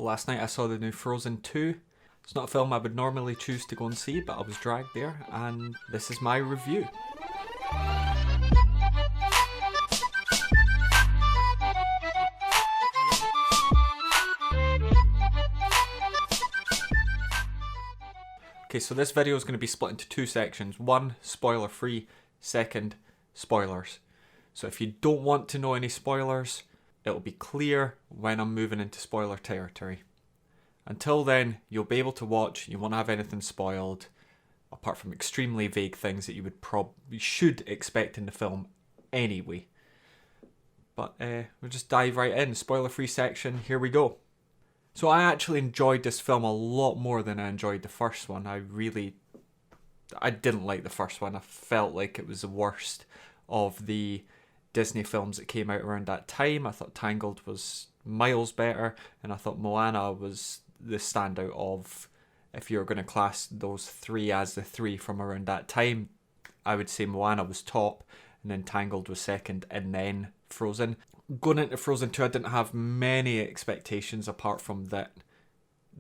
Last night I saw the new Frozen 2. It's not a film I would normally choose to go and see, but I was dragged there, and this is my review. Okay, so this video is going to be split into two sections. One, spoiler free. Second, spoilers. So if you don't want to know any spoilers, it'll be clear when I'm moving into spoiler territory. Until then, you'll be able to watch, you won't have anything spoiled, apart from extremely vague things that you should expect in the film anyway. But we'll just dive right in. Spoiler free section, here we go. So I actually enjoyed this film a lot more than I enjoyed the first one. I didn't like the first one. I felt like it was the worst of the Disney films that came out around that time. I thought Tangled was miles better, and I thought Moana was the standout of, if you're going to class those three as the three from around that time, I would say Moana was top, and then Tangled was second, and then Frozen. Going into Frozen 2, I didn't have many expectations apart from that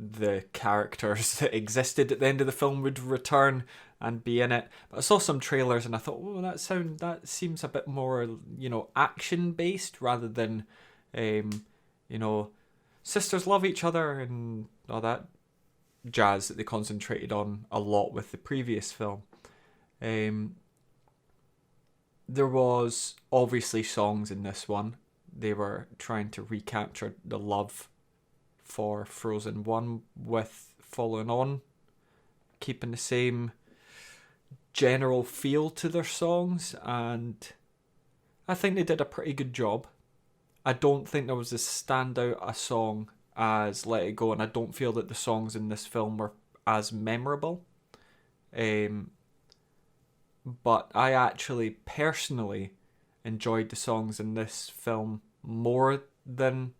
the characters that existed at the end of the film would return and be in it. But I saw some trailers and I thought, oh, that seems a bit more, action based rather than, sisters love each other and all that jazz that they concentrated on a lot with the previous film. There was obviously songs in this one. They were trying to recapture the love for Frozen 1 with following on, keeping the same general feel to their songs, and I think they did a pretty good job. I don't think there was as standout a song as Let It Go, and I don't feel that the songs in this film were as memorable. But I actually personally enjoyed the songs in this film more than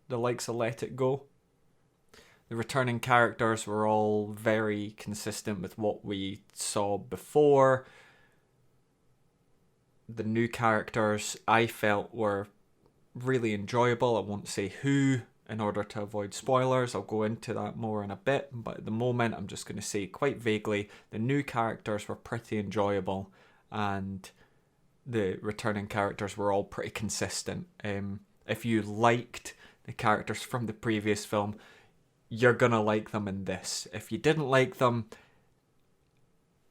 the likes of Let It Go. The returning characters were all very consistent with what we saw before. The new characters I felt were really enjoyable. I won't say who in order to avoid spoilers. I'll go into that more in a bit, but at the moment I'm just going to say quite vaguely the new characters were pretty enjoyable and the returning characters were all pretty consistent. If you liked the characters from the previous film, you're gonna like them in this. If you didn't like them,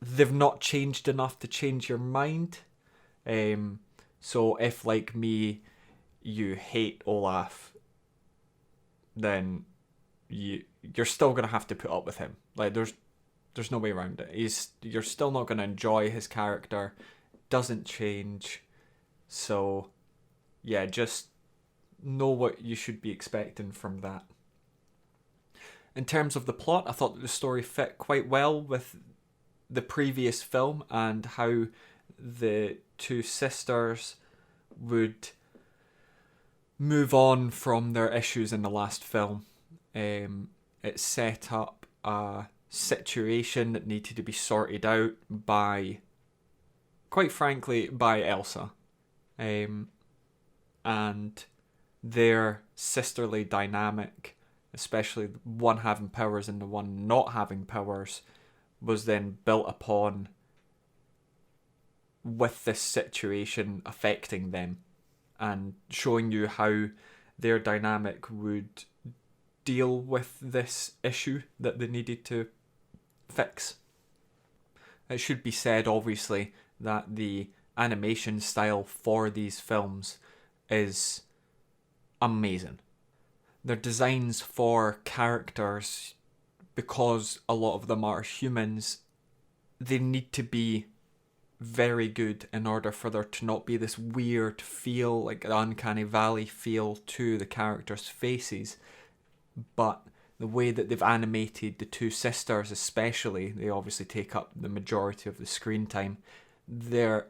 they've not changed enough to change your mind. So if, like me, you hate Olaf, then you're still gonna have to put up with him. Like there's no way around it. You're still not gonna enjoy his character. Doesn't change. So yeah, just know what you should be expecting from that. In terms of the plot, I thought that the story fit quite well with the previous film and how the two sisters would move on from their issues in the last film. It set up a situation that needed to be sorted out by, quite frankly, by Elsa. And their sisterly dynamic, especially one having powers and the one not having powers, was then built upon with this situation affecting them and showing you how their dynamic would deal with this issue that they needed to fix. It should be said, obviously, that the animation style for these films is amazing. Their designs for characters, because a lot of them are humans, they need to be very good in order for there to not be this weird feel, like an uncanny valley feel to the characters' faces. But the way that they've animated the two sisters especially, they obviously take up the majority of the screen time, their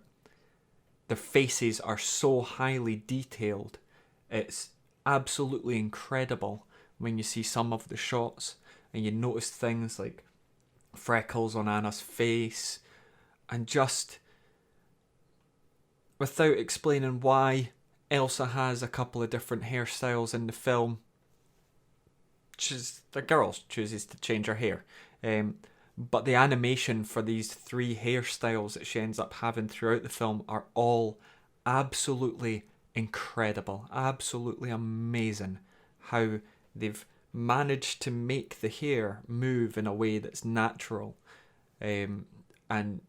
faces are so highly detailed. It's absolutely incredible when you see some of the shots and you notice things like freckles on Anna's face, and just without explaining why Elsa has a couple of different hairstyles in the film, the girl chooses to change her hair. But the animation for these 3 hairstyles that she ends up having throughout the film are all absolutely incredible, absolutely amazing. How they've managed to make the hair move in a way that's natural. And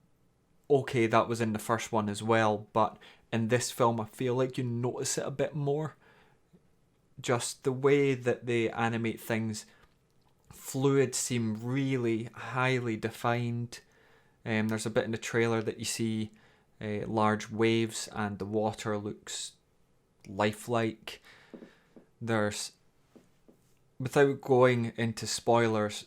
okay, that was in the first one as well, but in this film I feel like you notice it a bit more. Just the way that they animate things, fluids seem really highly defined. There's a bit in the trailer that you see large waves and the water looks lifelike. There's, without going into spoilers,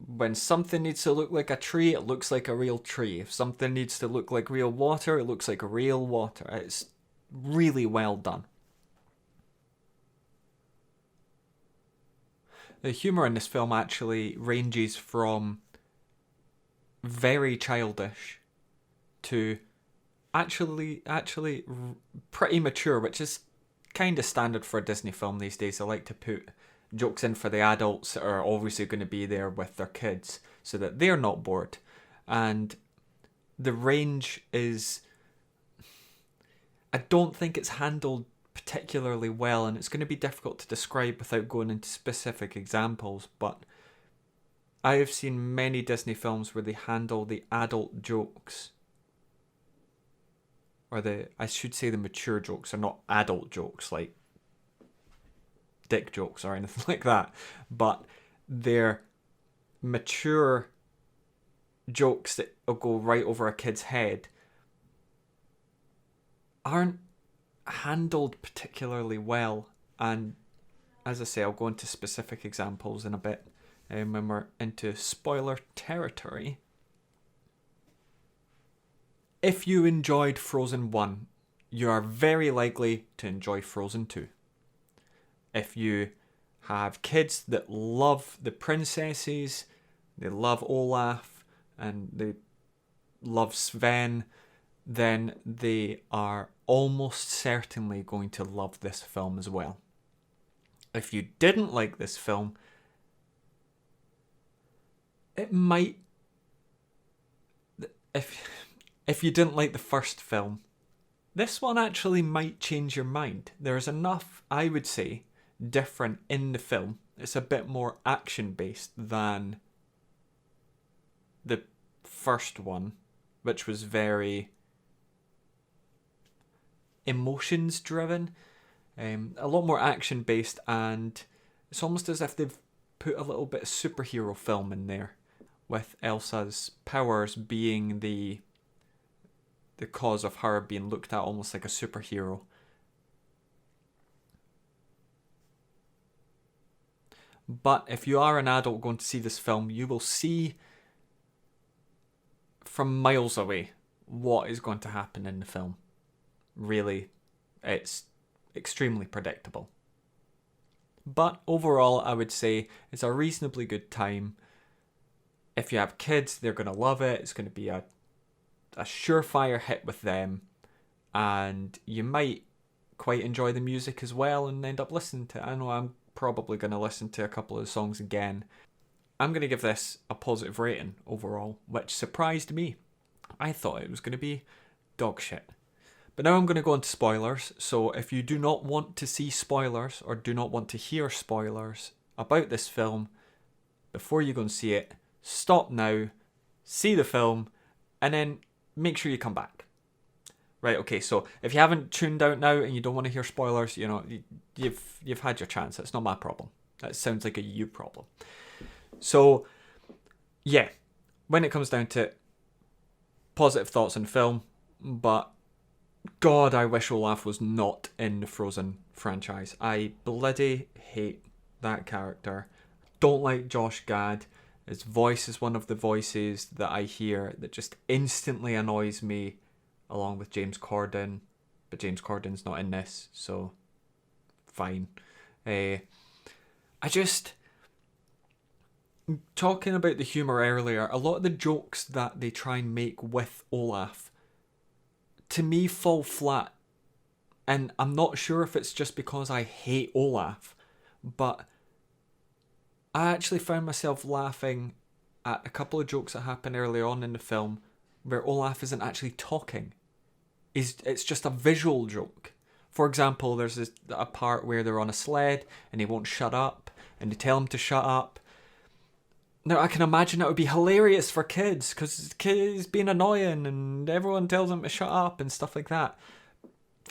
when something needs to look like a tree, it looks like a real tree. If something needs to look like real water, it looks like real water. It's really well done. The humour in this film actually ranges from very childish to actually pretty mature, which is kind of standard for a Disney film these days. They like to put jokes in for the adults that are obviously going to be there with their kids so that they're not bored. And the range is, I don't think it's handled particularly well, and it's going to be difficult to describe without going into specific examples, but I have seen many Disney films where they handle the adult jokes, or I should say the mature jokes are not adult jokes like dick jokes or anything like that, but they're mature jokes that will go right over a kid's head aren't handled particularly well. And as I say, I'll go into specific examples in a bit when we're into spoiler territory. If you enjoyed Frozen 1, you are very likely to enjoy Frozen 2. If you have kids that love the princesses, they love Olaf, and they love Sven, then they are almost certainly going to love this film as well. If you didn't like this film, it might... If you didn't like the first film, this one actually might change your mind. There's enough, I would say, different in the film. It's a bit more action-based than the first one, which was very emotions-driven. A lot more action-based, and it's almost as if they've put a little bit of superhero film in there, with Elsa's powers being the cause of her being looked at almost like a superhero. But if you are an adult going to see this film, you will see from miles away what is going to happen in the film. Really, it's extremely predictable. But overall, I would say it's a reasonably good time. If you have kids, they're going to love it. It's going to be a surefire hit with them, and you might quite enjoy the music as well and end up listening to it. I know I'm probably going to listen to a couple of the songs again. I'm going to give this a positive rating overall, which surprised me. I thought it was going to be dog shit. But now I'm going to go into spoilers, so if you do not want to see spoilers or do not want to hear spoilers about this film before you go and see it, stop now, see the film, and then make sure you come back. Right, okay, so if you haven't tuned out now and you don't want to hear spoilers, you know, you've had your chance. It's not my problem. That sounds like a you problem. So, yeah, when it comes down to it, positive thoughts on film, but God, I wish Olaf was not in the Frozen franchise. I bloody hate that character. Don't like Josh Gad. His voice is one of the voices that I hear that just instantly annoys me, along with James Corden. But James Corden's not in this, so fine. Talking about the humour earlier, a lot of the jokes that they try and make with Olaf, to me, fall flat. And I'm not sure if it's just because I hate Olaf, but I actually found myself laughing at a couple of jokes that happen early on in the film where Olaf isn't actually talking. It's just a visual joke. For example, there's a part where they're on a sled and he won't shut up, and they tell him to shut up. Now, I can imagine that would be hilarious for kids, because kids being annoying and everyone tells him to shut up and stuff like that.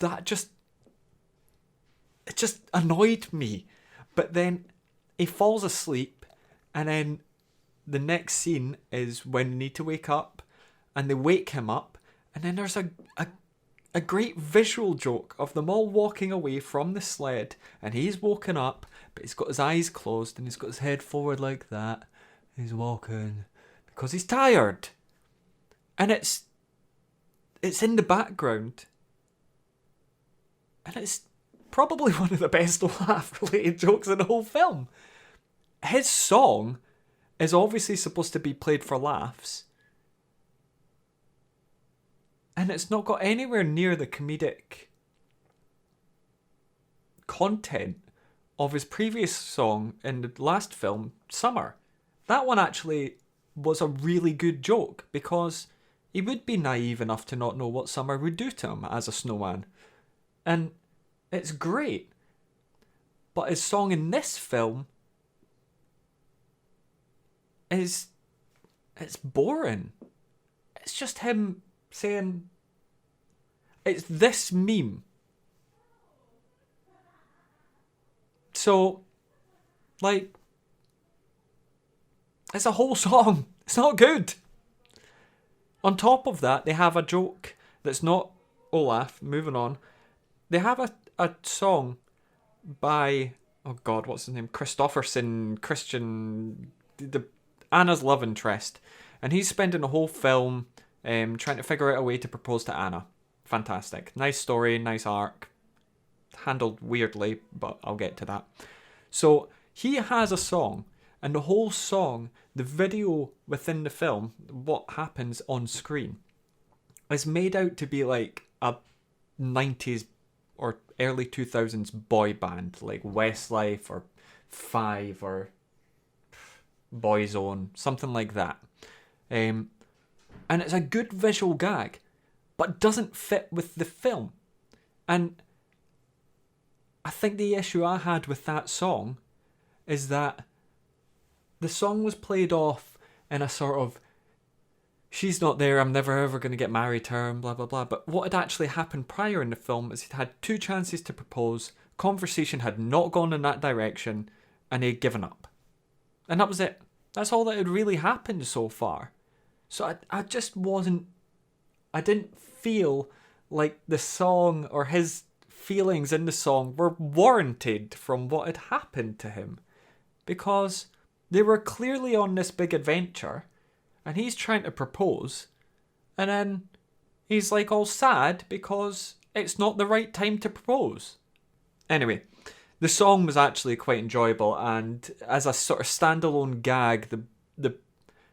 It just annoyed me. But then he falls asleep, and then the next scene is when they need to wake up, and they wake him up, and then there's a great visual joke of them all walking away from the sled, and he's woken up, but he's got his eyes closed and he's got his head forward like that. He's walking because he's tired, and it's in the background, and it's probably one of the best laugh-related jokes in the whole film. His song is obviously supposed to be played for laughs, and it's not got anywhere near the comedic content of his previous song in the last film, Summer. That one actually was a really good joke, because he would be naive enough to not know what Summer would do to him as a snowman. And it's great. But his song in this film it's boring. It's just him saying, it's this meme. So, like, it's a whole song. It's not good. On top of that, they have a joke that's not Olaf. Moving on. They have a song by, oh God, what's his name? Christian, Anna's love interest. And he's spending the whole film trying to figure out a way to propose to Anna. Fantastic. Nice story, nice arc. Handled weirdly, but I'll get to that. So he has a song, and the whole song, the video within the film, what happens on screen, is made out to be like a 90s or early 2000s boy band, like Westlife or Five or Boyzone, something like that. And it's a good visual gag, but doesn't fit with the film. And I think the issue I had with that song is that the song was played off in a sort of, she's not there, I'm never ever going to get married to her, and blah, blah, blah. But what had actually happened prior in the film is he'd had 2 chances to propose, conversation had not gone in that direction, and he'd given up. And that was it. That's all that had really happened so far. So I just wasn't, I didn't feel like the song or his feelings in the song were warranted from what had happened to him. Because they were clearly on this big adventure, and he's trying to propose, and then he's like all sad because it's not the right time to propose. Anyway, the song was actually quite enjoyable, and as a sort of standalone gag,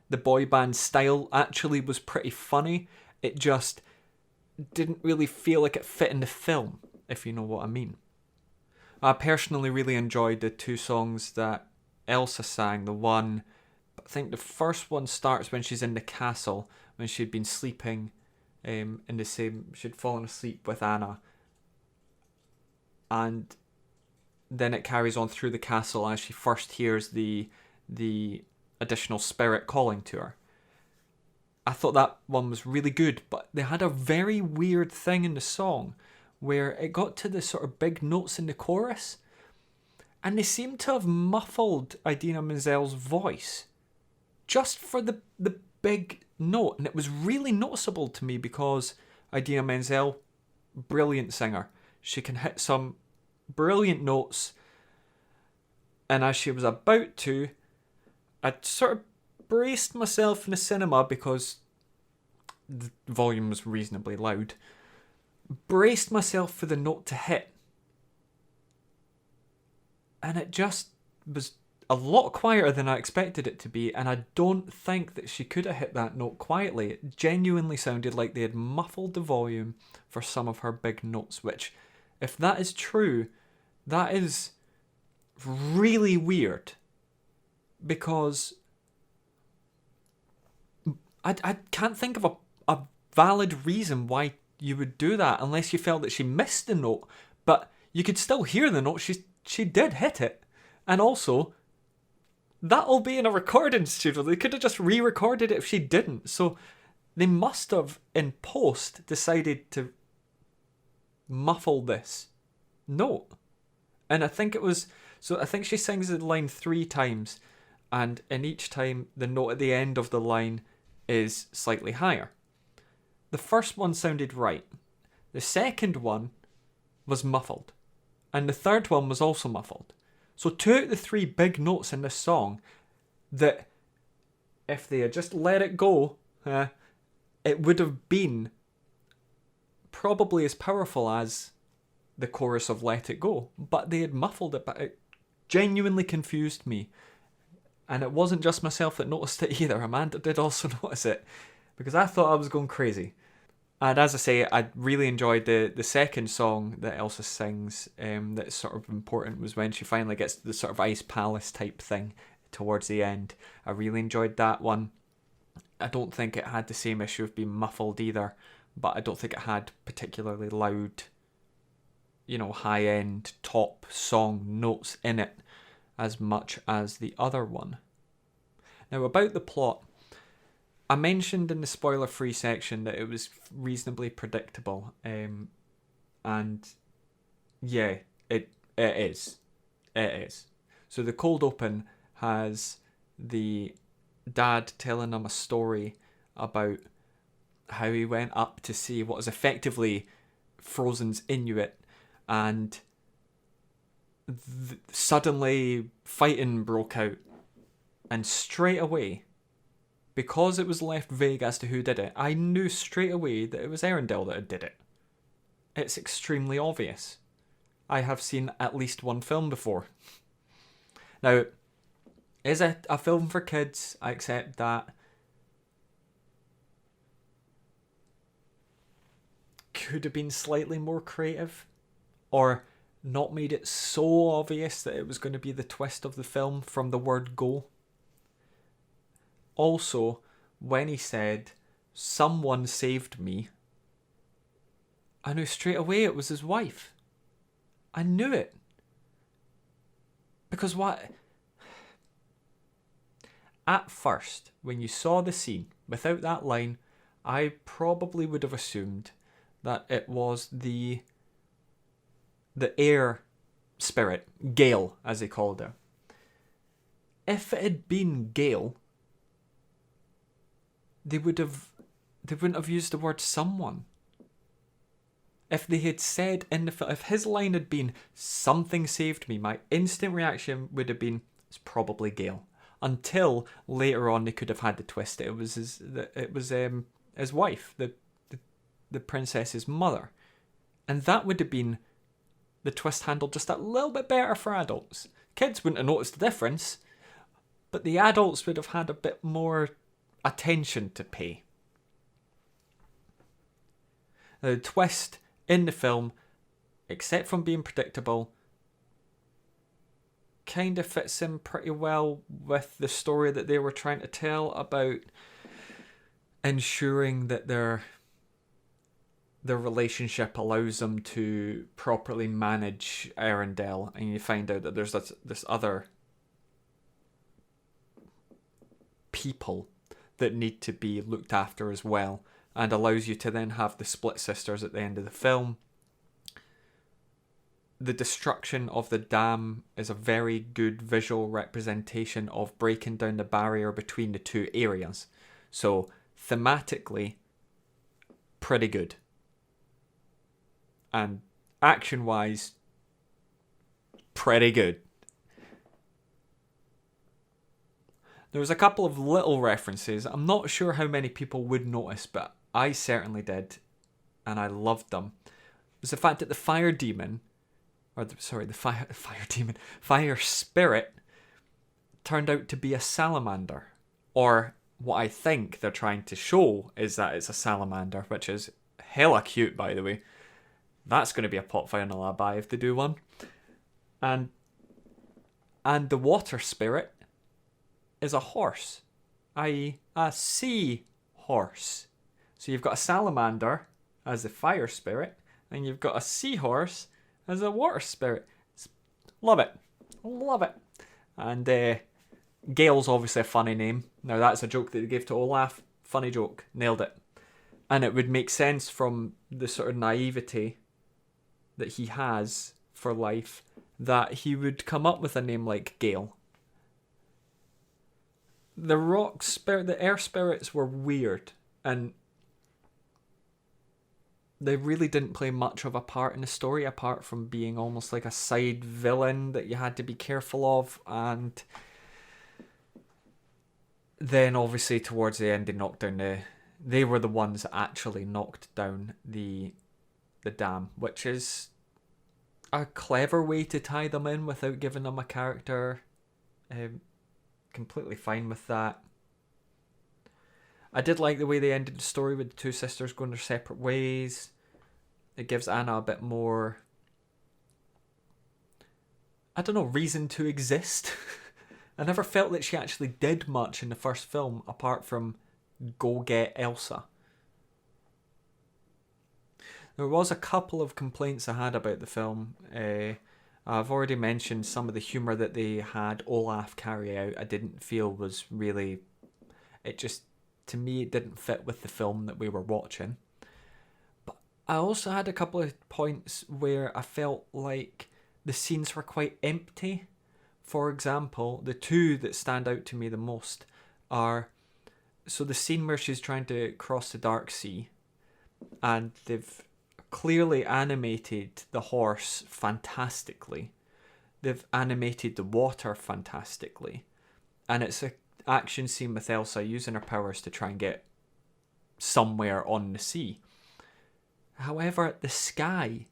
the boy band style actually was pretty funny. It just didn't really feel like it fit in the film, if you know what I mean. I personally really enjoyed the 2 songs that Elsa sang. The one, I think the first one starts when she's in the castle, when she'd been sleeping in the same, she'd fallen asleep with Anna, and then it carries on through the castle as she first hears the additional spirit calling to her. I thought that one was really good, but they had a very weird thing in the song where it got to the sort of big notes in the chorus, and they seemed to have muffled Idina Menzel's voice just for the big note. And it was really noticeable to me because Idina Menzel, brilliant singer. She can hit some brilliant notes. And as she was about to, I sort of braced myself in the cinema because the volume was reasonably loud. Braced myself for the note to hit. And it just was a lot quieter than I expected it to be, and I don't think that she could have hit that note quietly. It genuinely sounded like they had muffled the volume for some of her big notes, which, if that is true, that is really weird because I can't think of a valid reason why you would do that unless you felt that she missed the note, but you could still hear the note. She did hit it. And also, that'll be in a recording studio. They could have just re-recorded it if she didn't. So they must have, in post, decided to muffle this note. And I think it was... So I think she sings the line 3 times, and in each time, the note at the end of the line is slightly higher. The first one sounded right. The second one was muffled. And the third one was also muffled. So 2 out of the 3 big notes in this song that if they had just let it go, it would have been probably as powerful as the chorus of Let It Go. But they had muffled it, but it genuinely confused me. And it wasn't just myself that noticed it either. Amanda did also notice it, because I thought I was going crazy. And as I say, I really enjoyed the second song that Elsa sings that's sort of important, was when she finally gets to the sort of Ice Palace type thing towards the end. I really enjoyed that one. I don't think it had the same issue of being muffled either, but I don't think it had particularly loud, high-end top song notes in it as much as the other one. Now, about the plot, I mentioned in the spoiler-free section that it was reasonably predictable, and yeah, it is. It is. So the cold open has the dad telling him a story about how he went up to see what is effectively Frozen's Inuit, and suddenly fighting broke out, and straight away, because it was left vague as to who did it, I knew straight away that it was Arendelle that did it. It's extremely obvious. I have seen at least one film before. Now, is it a film for kids? I accept that. Could have been slightly more creative, or not made it so obvious that it was going to be the twist of the film from the word go. Also, when he said, "Someone saved me," I knew straight away it was his wife. I knew it. Because what? At first, when you saw the scene, without that line, I probably would have assumed that it was the air spirit, Gale, as they called her. If it had been Gale, they wouldn't have used the word someone. If they had said in the film, if his line had been "something saved me," my instant reaction would have been, it's probably Gale. Until later on, they could have had the twist. It was his wife, the princess's mother, and that would have been the twist handled just a little bit better for adults. Kids wouldn't have noticed the difference, but the adults would have had a bit more attention to pay. The twist in the film, except from being predictable, kind of fits in pretty well with the story that they were trying to tell about ensuring that their relationship allows them to properly manage Arendelle, and you find out that there's this other people that need to be looked after as well, and allows you to then have the split sisters at the end of the film. The destruction of the dam is a very good visual representation of breaking down the barrier between the two areas. So, thematically, pretty good. And action-wise, pretty good. There was a couple of little references. I'm not sure how many people would notice, but I certainly did, and I loved them. It was the fact that the fire demon, fire spirit, turned out to be a salamander. Or what I think they're trying to show is that it's a salamander, which is hella cute, by the way. That's going to be a pot final I buy if they do one. And And the water spirit is a horse, i.e. a sea horse. So you've got a salamander as the fire spirit, and you've got a seahorse as a water spirit. Love it. Love it. And Gale's obviously a funny name. Now that's a joke that they gave to Olaf. Funny joke. Nailed it. And it would make sense from the sort of naivety that he has for life that he would come up with a name like Gale. The rock spirit, the air spirits were weird, and they really didn't play much of a part in the story apart from being almost like a side villain that you had to be careful of. And then obviously towards the end they were the ones that actually knocked down the dam, which is a clever way to tie them in without giving them a character. Completely fine with that. I did like the way they ended the story with the two sisters going their separate ways. It gives Anna a bit more, I don't know, reason to exist. I never felt that she actually did much in the first film apart from go get Elsa. There was a couple of complaints I had about the film. I've already mentioned some of the humour that they had Olaf carry out. I didn't feel was really... to me, it didn't fit with the film that we were watching. But I also had a couple of points where I felt like the scenes were quite empty. For example, the two that stand out to me the most are... So the scene where she's trying to cross the Dark Sea, and they've clearly animated the horse fantastically. They've animated the water fantastically. And it's an action scene with Elsa using her powers to try and get somewhere on the sea. However, the sky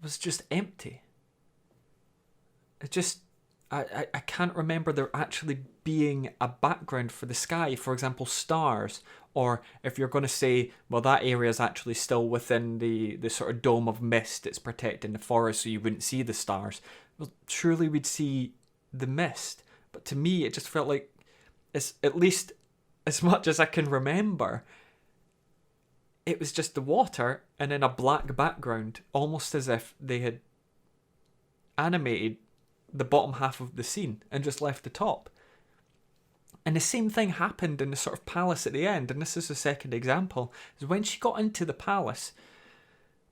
was just empty. I can't remember there actually being a background for the sky. For example, stars. Or if you're going to say, well, that area is actually still within the sort of dome of mist it's protecting the forest, so you wouldn't see the stars. Well, surely we'd see the mist. But to me, it just felt like, it's, at least as much as I can remember, it was just the water and then a black background, almost as if they had animated the bottom half of the scene and just left the top. And the same thing happened in the sort of palace at the end, and this is the second example, is when she got into the palace,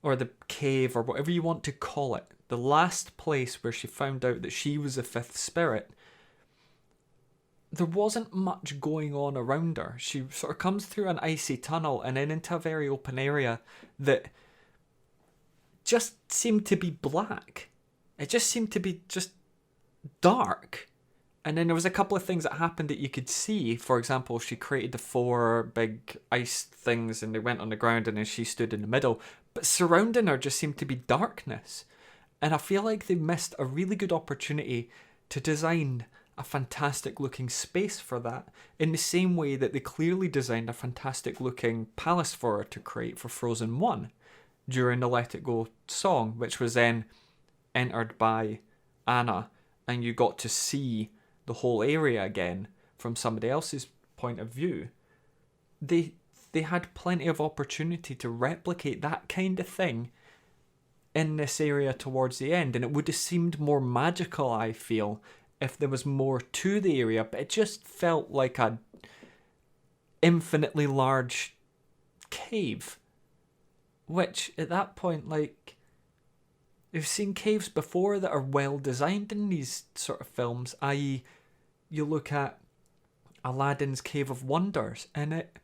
or the cave, or whatever you want to call it, the last place where she found out that she was a fifth spirit, there wasn't much going on around her. She sort of comes through an icy tunnel and then into a very open area that just seemed to be black. It just seemed to be just dark. And then there was a couple of things that happened that you could see. For example, she created the 4 big ice things and they went on the ground and then she stood in the middle. But surrounding her just seemed to be darkness. And I feel like they missed a really good opportunity to design a fantastic looking space for that, in the same way that they clearly designed a fantastic looking palace for her to create for Frozen 1 during the Let It Go song, which was then entered by Anna, and you got to see the whole area again from somebody else's point of view. They had plenty of opportunity to replicate that kind of thing in this area towards the end, and it would have seemed more magical, I feel, if there was more to the area, but it just felt like a infinitely large cave, which at that point, like, we've seen caves before that are well designed in these sort of films, i.e. you look at Aladdin's Cave of Wonders and it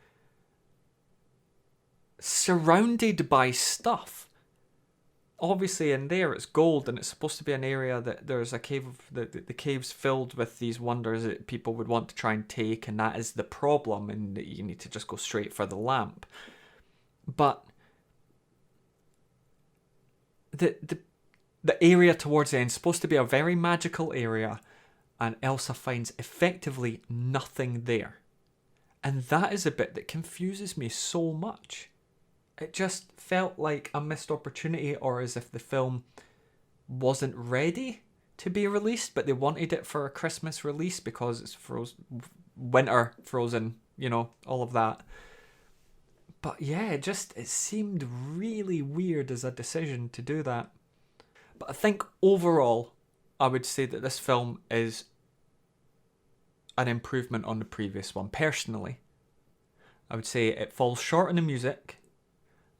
surrounded by stuff. Obviously in there it's gold and it's supposed to be an area that there's a cave of the cave's filled with these wonders that people would want to try and take, and that is the problem, and you need to just go straight for the lamp. But the area towards the end is supposed to be a very magical area, and Elsa finds effectively nothing there. And that is a bit that confuses me so much. It just felt like a missed opportunity, or as if the film wasn't ready to be released, but they wanted it for a Christmas release because it's winter Frozen, you know, all of that. But yeah, it seemed really weird as a decision to do that. But I think overall, I would say that this film is an improvement on the previous one. Personally, I would say it falls short in the music.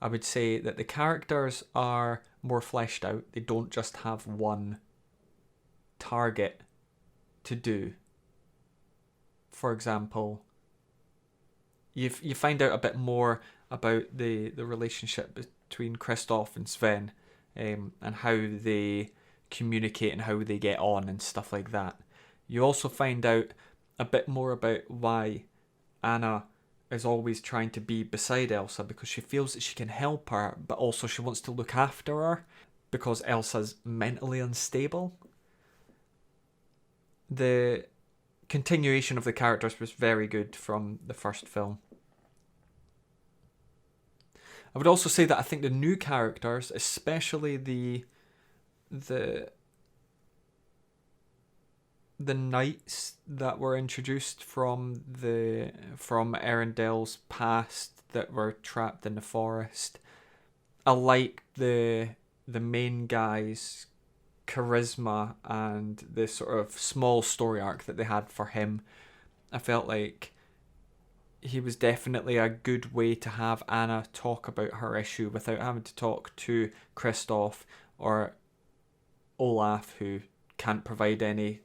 I would say that the characters are more fleshed out. They don't just have one target to do. For example, you find out a bit more about the relationship between Kristoff and Sven, and how they communicate and how they get on and stuff like that. You also find out a bit more about why Anna is always trying to be beside Elsa, because she feels that she can help her, but also she wants to look after her because Elsa's mentally unstable. The continuation of the characters was very good from the first film. I would also say that I think the new characters, especially the knights that were introduced from Arendelle's past that were trapped in the forest, I like the main guy's charisma and the sort of small story arc that they had for him. I felt like he was definitely a good way to have Anna talk about her issue without having to talk to Kristoff or Olaf, who can't provide any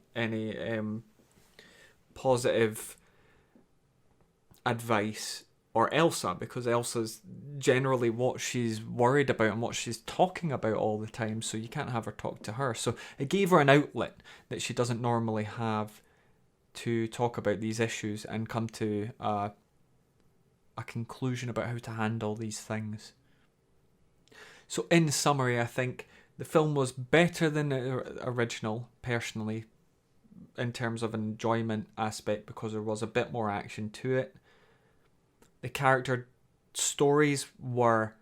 positive advice, or Elsa, because Elsa's generally what she's worried about and what she's talking about all the time, so you can't have her talk to her. So it gave her an outlet that she doesn't normally have to talk about these issues and come to a conclusion about how to handle these things. So in summary, I think the film was better than the original, personally, in terms of enjoyment aspect, because there was a bit more action to it. The character stories were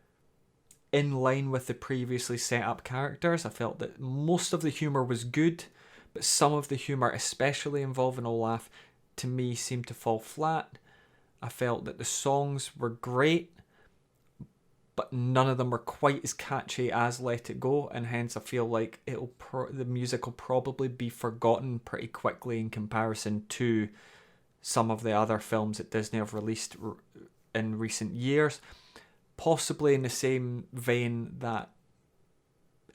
in line with the previously set up characters. I felt that most of the humour was good, but some of the humour, especially involving Olaf, to me seemed to fall flat. I felt that the songs were great, but none of them were quite as catchy as Let It Go, and hence I feel like the music will probably be forgotten pretty quickly in comparison to some of the other films that Disney have released in recent years. Possibly in the same vein that,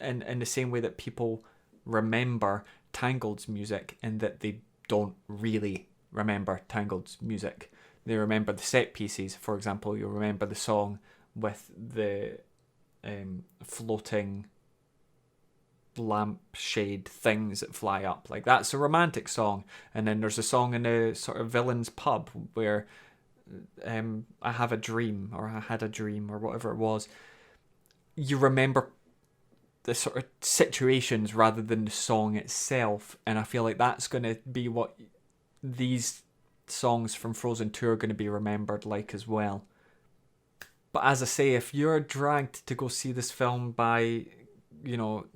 in the same way that people remember Tangled's music, and that they don't really remember Tangled's music. They remember the set pieces. For example, you'll remember the song with the floating lampshade things that fly up. Like, that's a romantic song. And then there's a song in a sort of villain's pub where I have a dream, or I had a dream, or whatever it was. You remember the sort of situations rather than the song itself. And I feel like that's going to be what these songs from Frozen 2 are going to be remembered like as well. But as I say, if you're dragged to go see this film by, you know,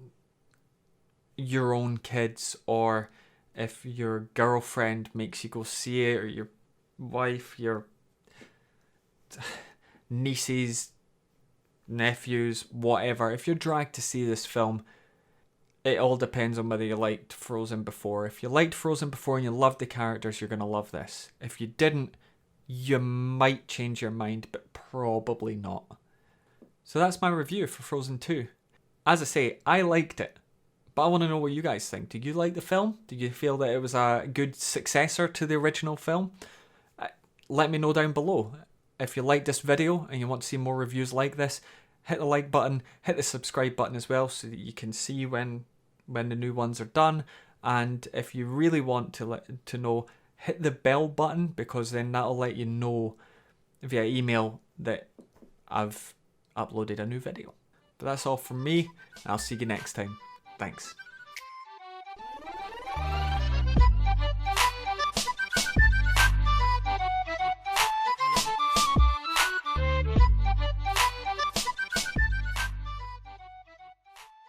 your own kids, or if your girlfriend makes you go see it, or your wife, your nieces, nephews, whatever, if you're dragged to see this film, it all depends on whether you liked Frozen before. If you liked Frozen before and you loved the characters, you're going to love this. If you didn't, you might change your mind, but probably not. So that's my review for Frozen 2. As I say, I liked it, but I want to know what you guys think. Did you like the film? Did you feel that it was a good successor to the original film? Let me know down below. If you liked this video and you want to see more reviews like this, hit the like button, hit the subscribe button as well, so that you can see when the new ones are done. And if you really want to know, hit the bell button, because then that'll let you know via email that I've uploaded a new video. But that's all from me. I'll see you next time. Thanks.